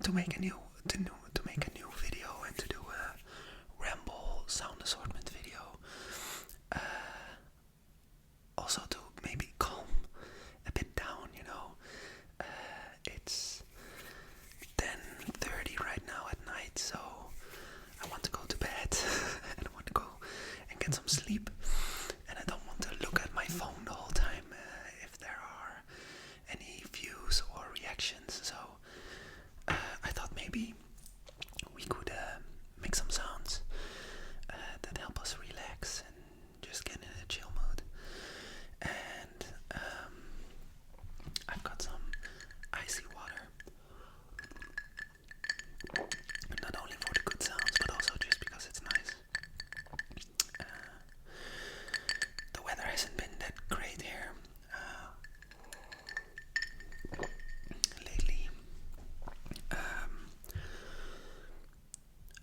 to make a new video and to do a Ramble Sound Assortment video. Also to maybe calm a bit down, it's 10:30 right now at night, so I want to go to bed and I want to go and get some sleep, and I don't want to look at my phone the whole time if there are any views or reactions. So I thought maybe we could make some sounds that help us relax and just get in a chill mood. And I've got some icy water, not only for the good sounds, but also just because it's nice. The weather hasn't been that great here lately.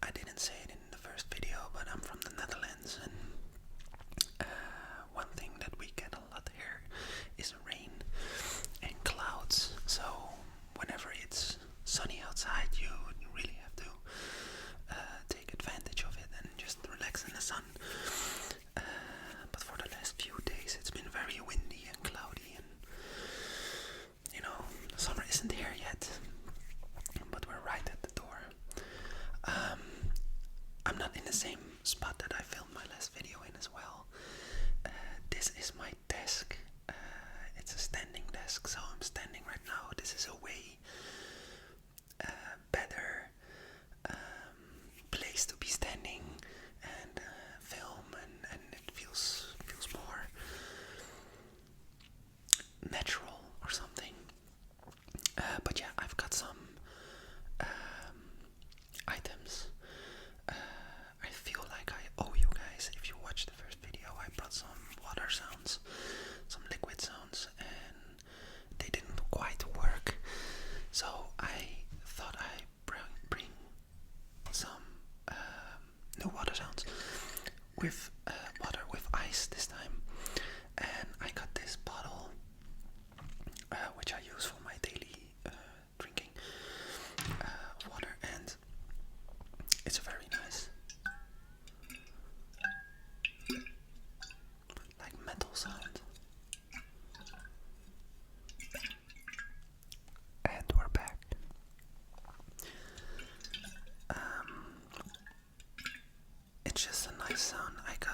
I didn't say it in the first video, but I'm from the Netherlands, and one thing that we get a lot here is rain and clouds. So whenever it's sunny outside, you really have to take advantage of it and just relax in the sun. But for the last few days it's been very windy and cloudy, and summer isn't here yet, but we're right at the door. I'm not in the same spot that I filmed my last video in as well. This is my desk. It's a standing desk, so I'm standing right now. This is a way better place to be standing and film, and it feels more natural or something. But yeah, I've got some items. I feel like I owe you guys. If you watched the first video, I brought some water sounds, some liquid sounds, and they didn't quite work. So I thought I'd bring some new water sounds with water with ice this time. And I got this bottle, which I use for my daily drinking water, and it's a very nice, like, metal sound. And we're back. It's just a nice sound. I got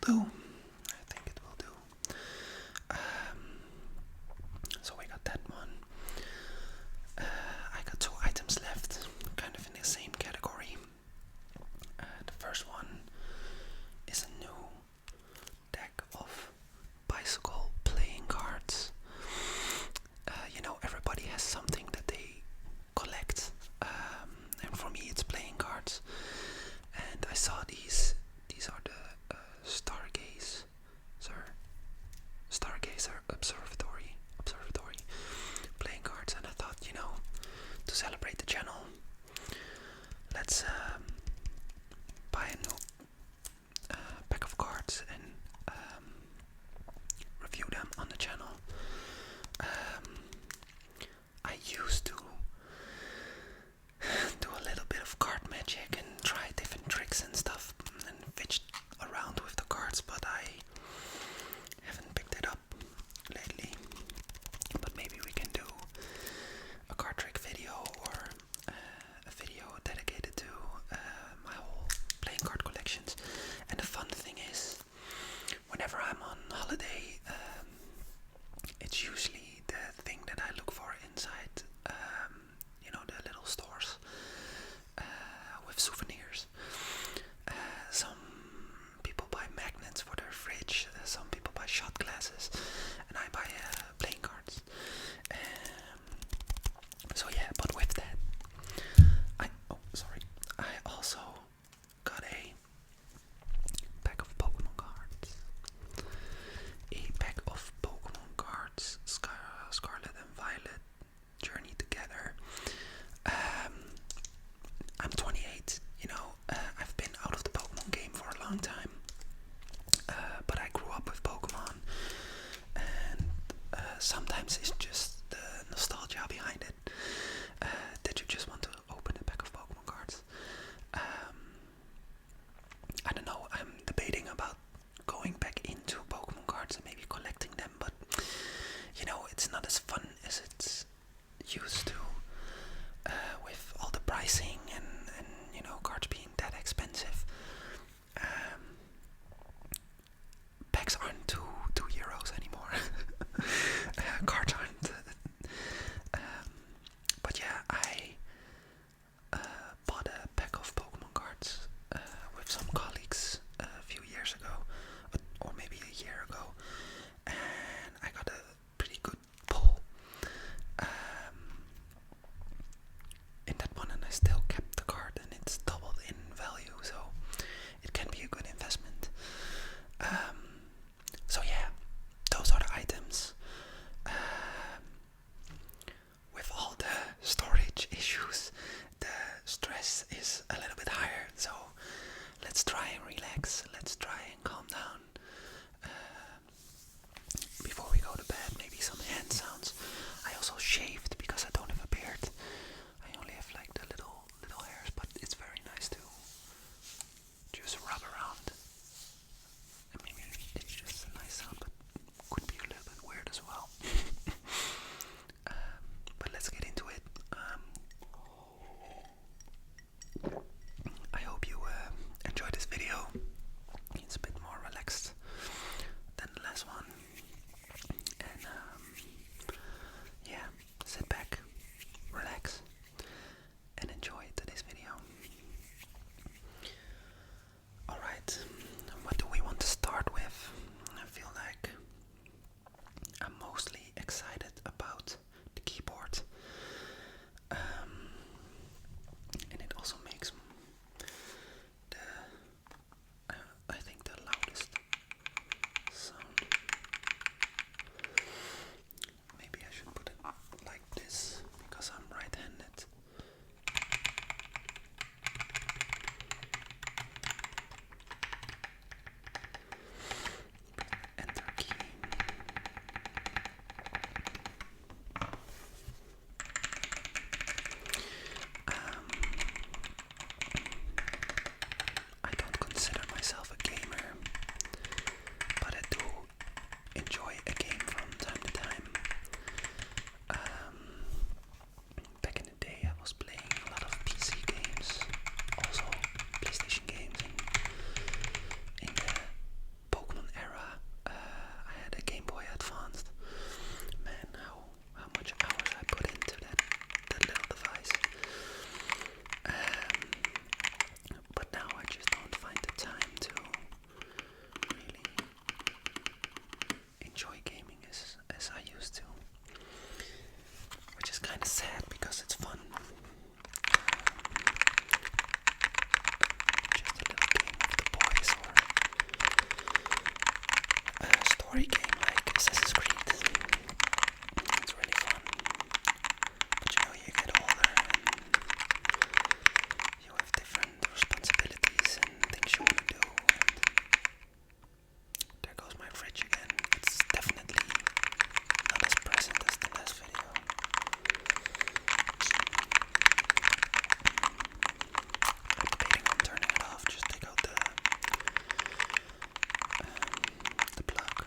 do. I think it will do. So we got that one. I got 2 items left, kind of in the same category. The first one is a new deck of bicycle playing cards. Everybody has something that they collect, and for me it's playing cards. And I saw these are the Stargaze sad because it's fun. Just a little game with the boys, or a story game like Assassin's Creed. It's really fun. But you know, you get older and you have different responsibilities and things you want to do. And there goes my fridge again. It's definitely not as present as the last video. I'm debating on turning it off, just take out the plug.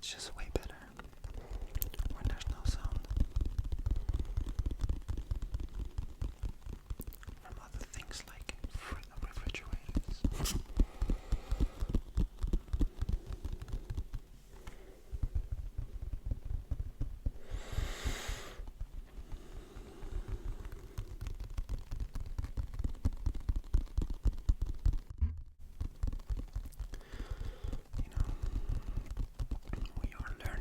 It's just way better when there's no sound from other things like refrigerators. We are learning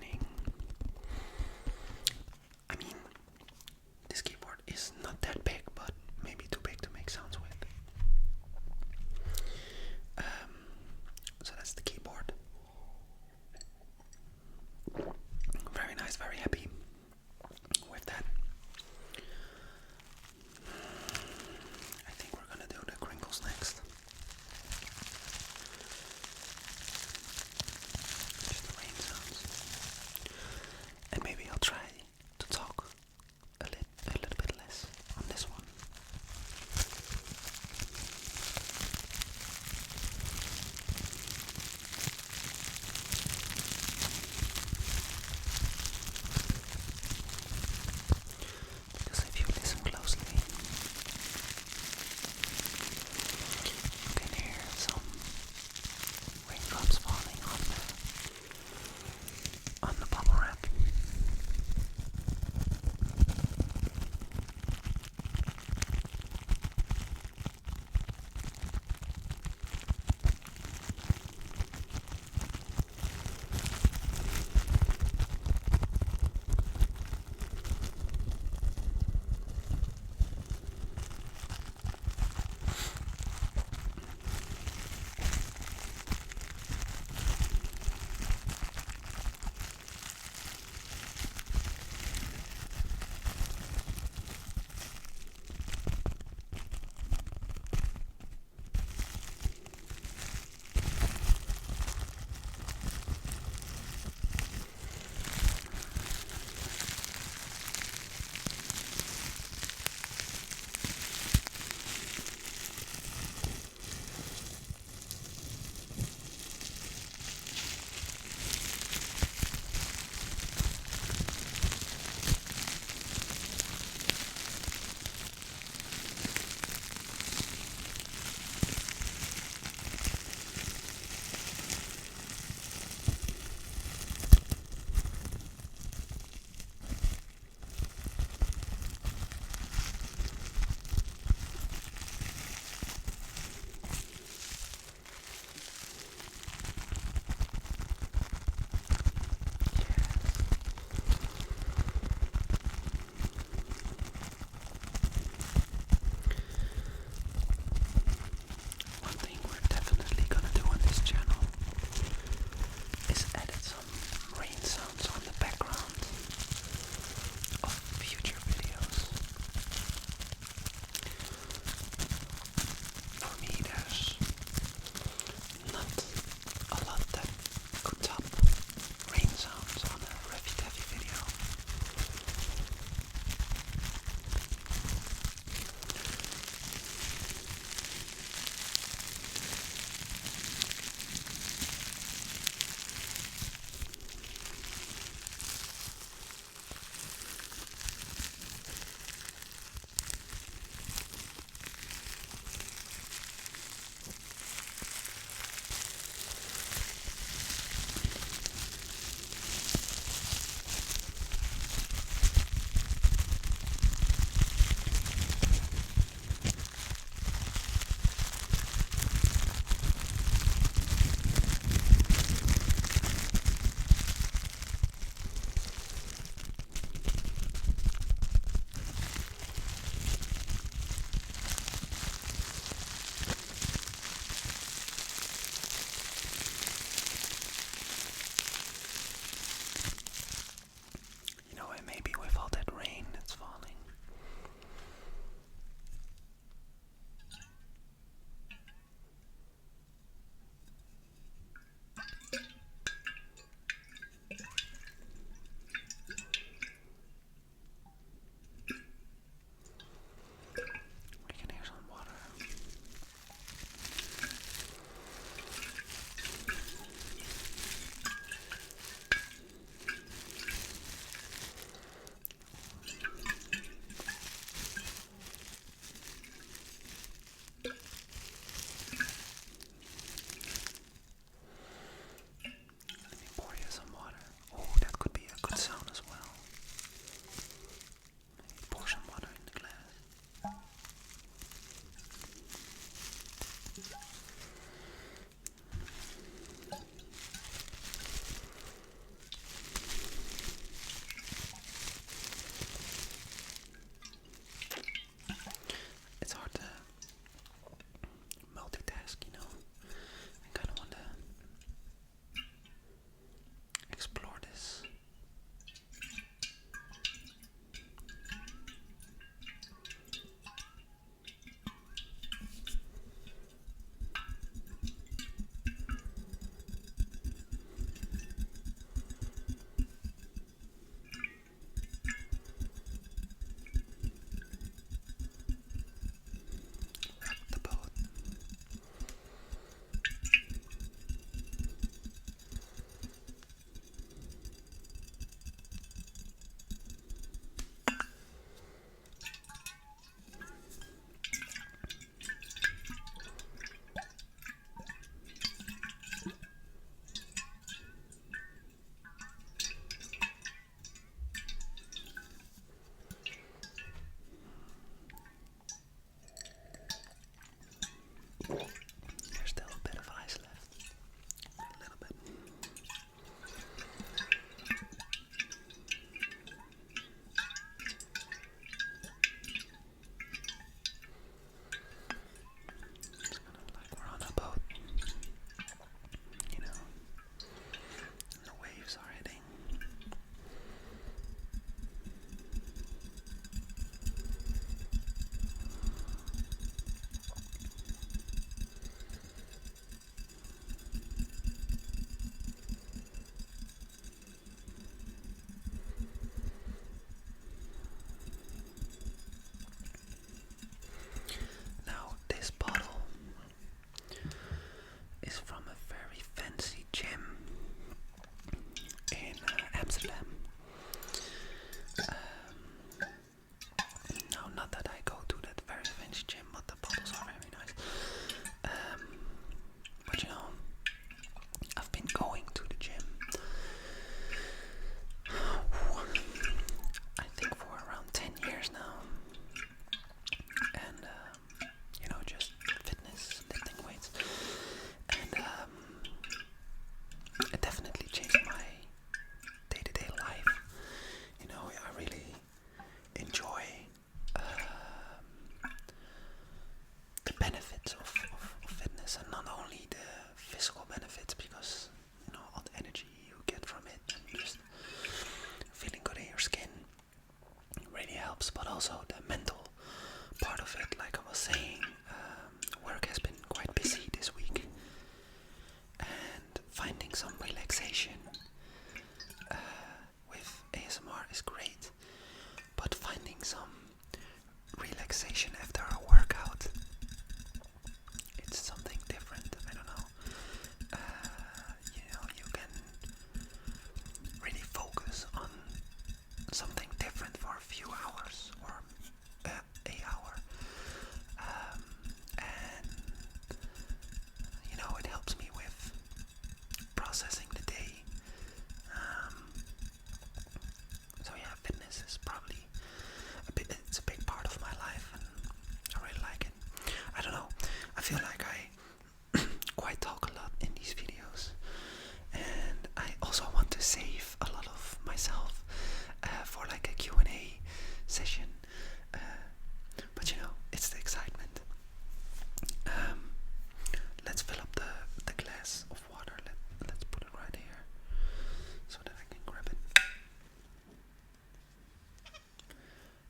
Amsterdam. No, not that I go to that very fancy gym, but the bottles are very nice. But you know, I've been going to the gym, I think for around 10 years now. And you know, just fitness, lifting weights. And it definitely changed my day-to-day life. You know, I really enjoy the benefits of fitness, and not only the physical benefits, because you know all the energy you get from it and just feeling good in your skin really helps, but also the mental part of it. Like I was saying, work has been quite busy this week, and finding some relaxation with ASMR is great, but finding some relaxation after a workout, it's something different. I don't know. You know, you can really focus on something different for a few hours or a hour, and you know, it helps me with processing the day. So yeah, fitness is probably it's a big part of my life, and I really like it. I don't know, I feel like I quite talk a lot in these videos, and I also want to save a lot of myself for like a Q&A session, but you know, it's the excitement. Let's fill up the glass of water. Let's put it right here so that I can grab it.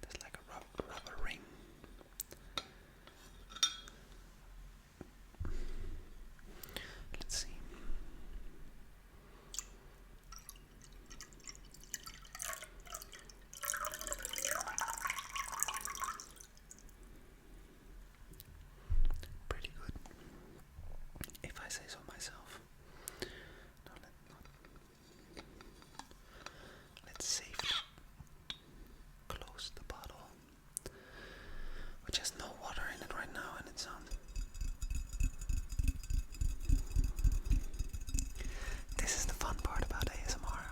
There's like a rubber ring. Let's see. Pretty good, if I say so myself. Now let's safely close the bottle, which has no water in it right now, and it sounds. This is the fun part about ASMR.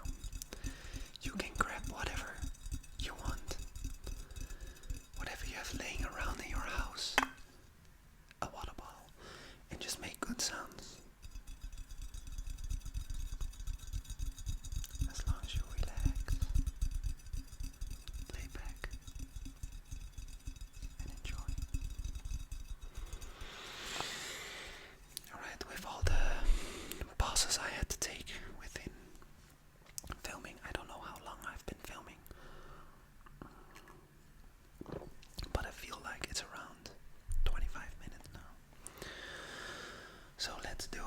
You can grab whatever you want, whatever you have laying around in your house, a water bottle, and just make good sounds. As long as you relax, lay back, and enjoy. Alright, with all the pauses I had to take within filming, I don't know how long I've been filming, but I feel like it's around 25 minutes now. So let's do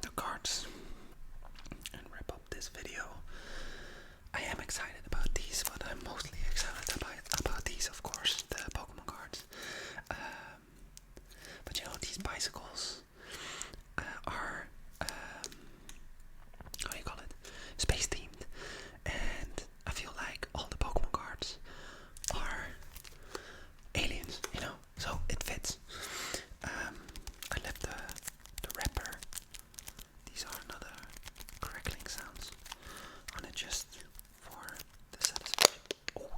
the cards and wrap up this video. I am excited about these, but I'm mostly excited about these, of course, the Pokemon cards. But you know, these bicycles are, how do you call it, space themed, and I feel like all the Pokemon cards are aliens, you know, so it fits. I left the wrapper, these are another crackling sounds on it, just for the satisfaction. Oh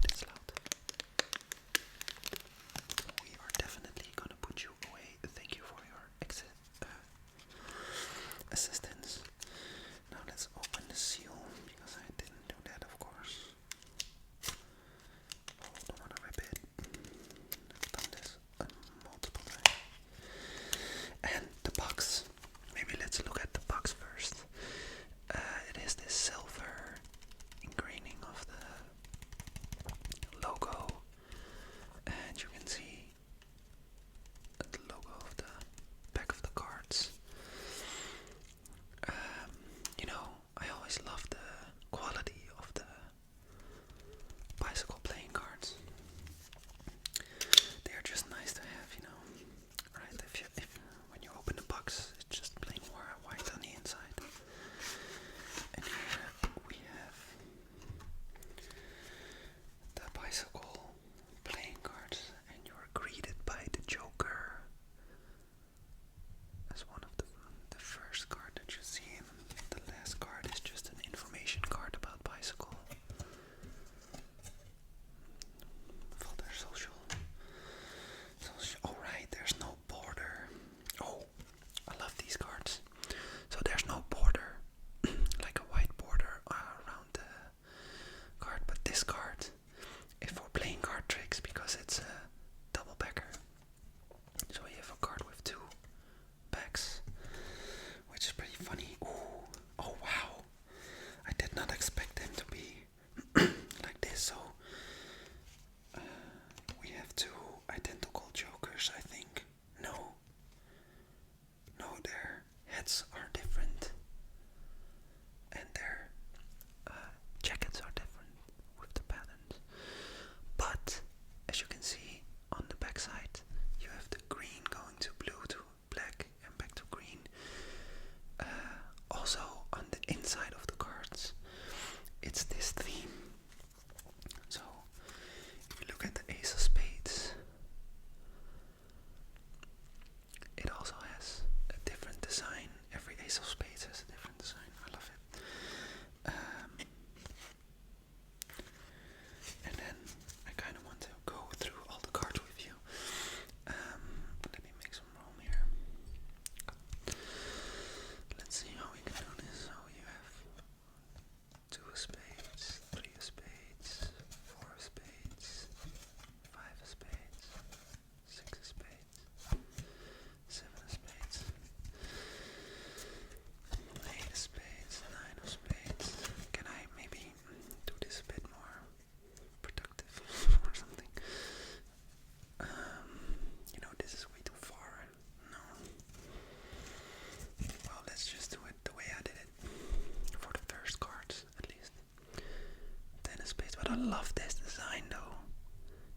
love this design though.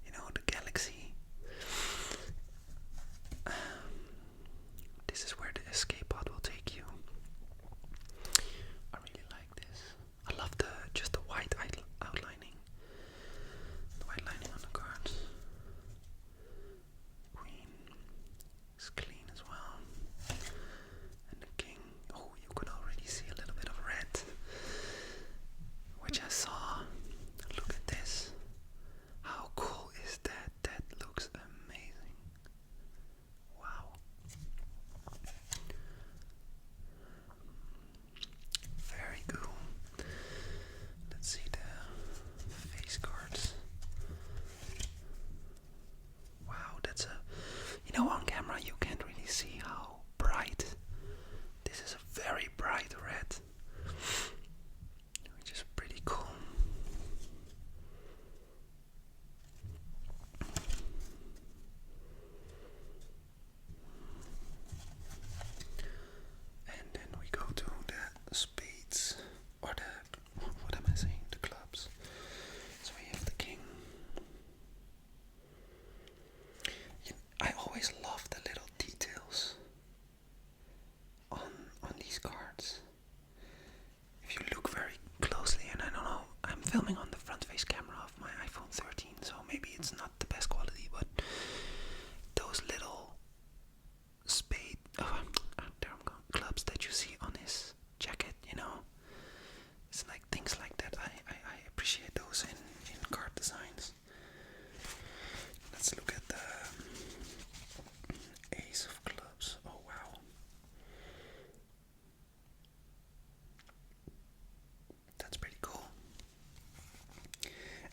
You know, the galaxy. This is where the escape pod will take you. I really like this. I love just the white outlining. The white lining on the cards. Queen is clean as well. And the king. Oh, you can already see a little bit of red, which I saw. Look at this. How cool is that? That looks amazing. Wow. Very cool. Let's see the face cards. Wow, that's on camera you can't really see how bright. This is a very bright red, which is pretty cool. And then we go to the spades, or what am I saying? The clubs. So we have the king. I always love the little details on these cards. If you look very closely, and I don't know, I'm filming on the front face camera of my iPhone 13, so maybe it's not the best quality, but those little clubs that you see on his jacket, it's like things like that. I appreciate those in card designs. Let's look at the ace of clubs. Oh wow. That's pretty cool.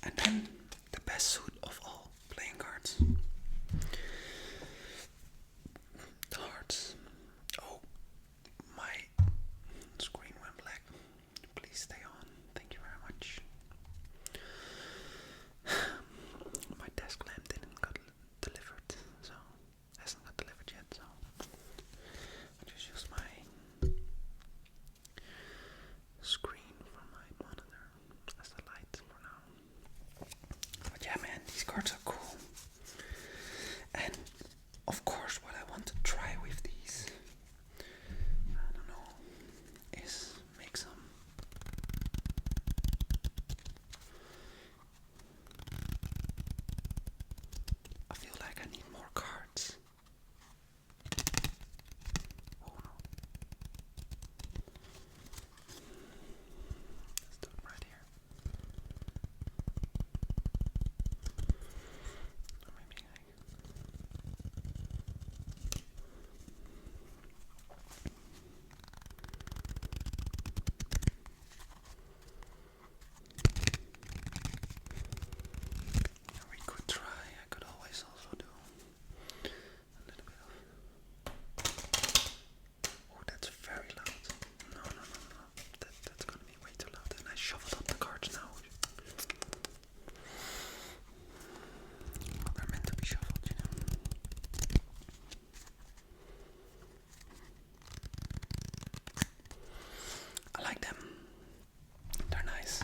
And then the best suit of all playing cards. The hearts. Oh, my screen went black. Please stay on. Thank you very much. My desk lamp didn't get delivered, so hasn't got delivered yet. So I just use my screen from my monitor as the light for now. But yeah, man, these cards are cool. And of course, what I want to try with these, I don't know, is make some. I feel like I need more cards. Oh no. Let's do it right here. Or maybe we could try. I could always also do a little bit of. Oh, that's very loud. No. That's gonna be way too loud. And I shuffled up the cards now. They're meant to be shuffled, I like them. They're nice.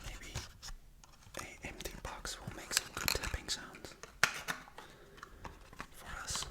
Maybe a empty box will make some good tapping sounds for us.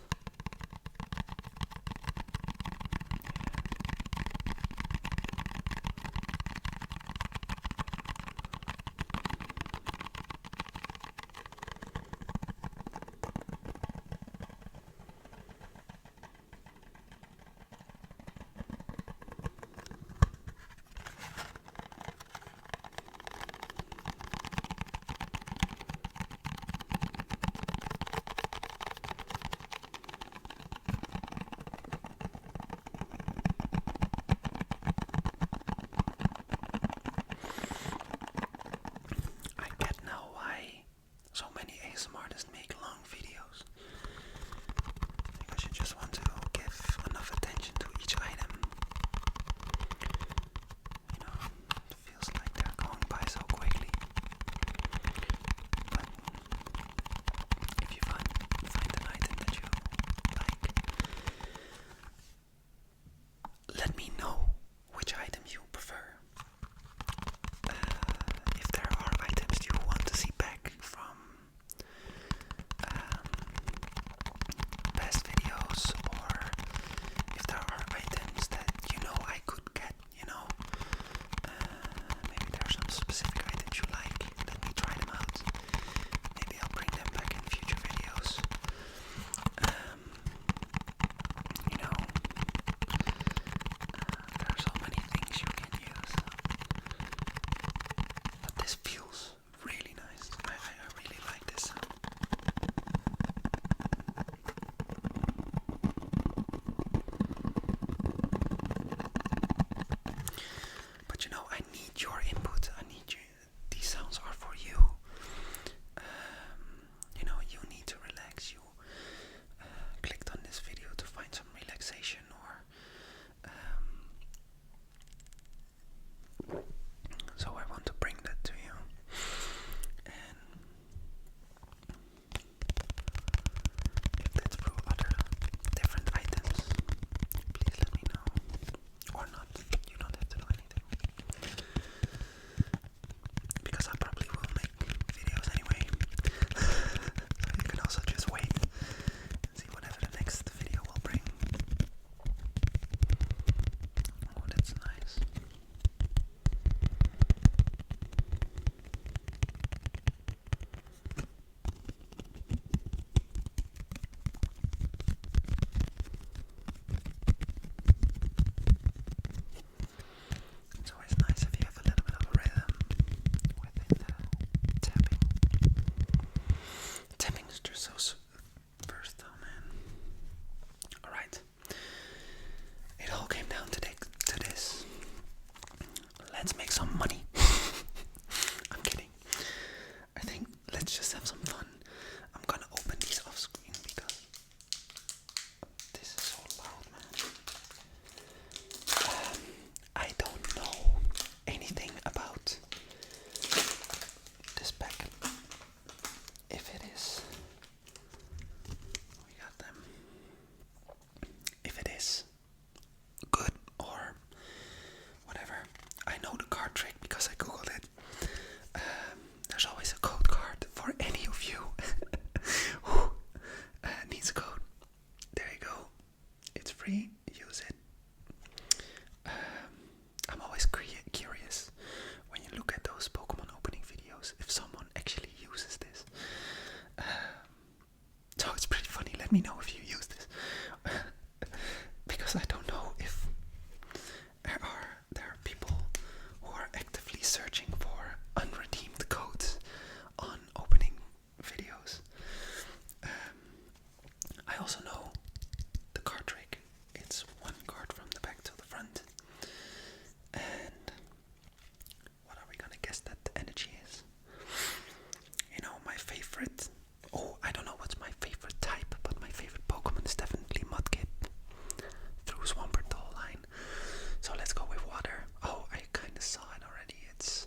So I want to bring that to you. And if that's through other different items, please let me know. Or not. You don't have to do anything. Because I probably will make videos anyway. So you can also just wait and see whatever the next video will bring. Oh, that's nice. It's always nice if you have a little bit of a rhythm within the tapping. Tapping is just so versatile, man. Alright. It all came down to this. Let's make some money. I'm kidding. I think let's just have some fun. I'm gonna open these off screen because this is so loud, man. I don't know anything about this pack. If it is, we got them. If it is good or whatever, I know the card trick because I googled it. There's always a code card for any of you who needs a code. There you go. It's free. Use it. I'm always curious when you look at those Pokemon opening videos if someone actually uses this. So it's pretty funny. Let me know if you use this. Because I don't know if there are people who are actively searching for unredeemed codes on opening videos. I also know the card trick. It's one card from the back to the front. And what are we gonna guess that the energy is? You know, my favorite. Oh, I don't know what's my favorite type, but my favorite Pokemon is definitely Mudkip through Swampert the whole line. So let's go with water. Oh, I kind of saw it already. It's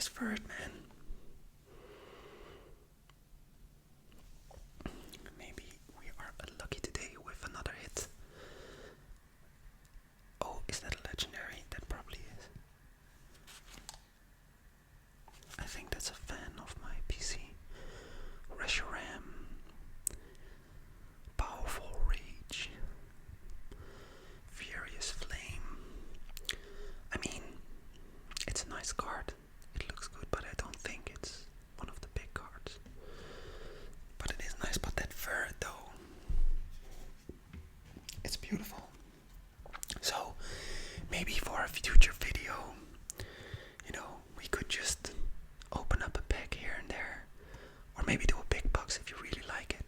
first, man. Maybe we are lucky today with another hit. Oh, is that a legendary? That probably is. I think that's a fan of my PC. Reshiram. Powerful Rage. Furious Flame. I mean, it's a nice card. It looks good, but I don't think it's one of the big cards. But it is nice, but that fur though, it's beautiful. So maybe for a future video, we could just open up a pack here and there, or maybe do a big box if you really like it.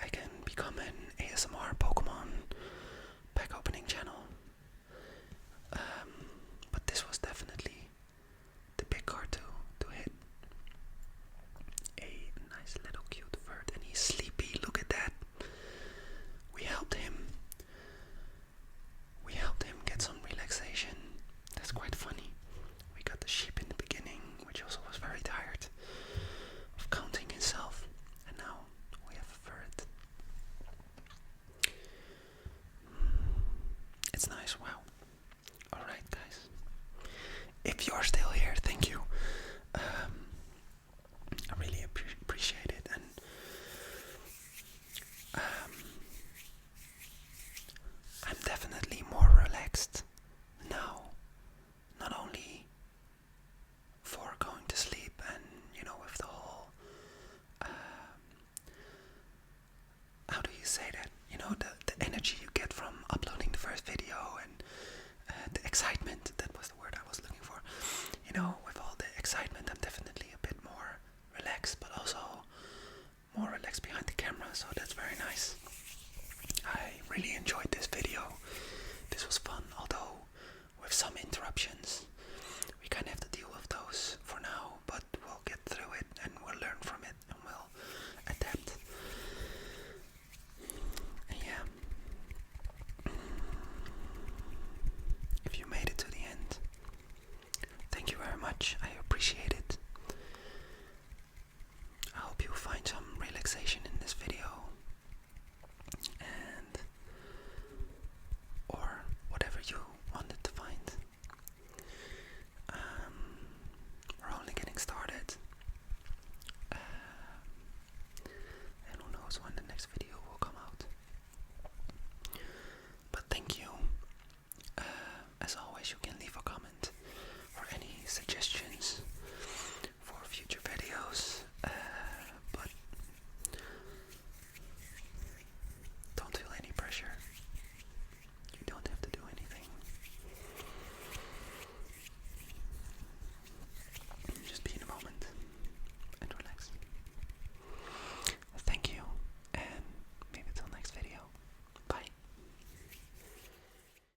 I can become an ASMR Pokemon pack opening channel. But this was definitely the big card to hit. A nice little cute bird, and he's sleepy. Look at that. We helped him get some relaxation. That's quite funny. We got the sheep in the beginning, which also was very tired of counting himself, and now we have a bird. It's nice. Wow. Alright, guys. If you're still here, thank you. I really appreciate it, and I'm definitely more relaxed now. Not only for going to sleep and, with the whole, how do you say that? The energy you get from uploading the first video, and the excitement, that was the word I was looking for. With all the excitement, I'm definitely a bit more relaxed, but also more relaxed behind the camera, so that's very nice. I really enjoyed this video.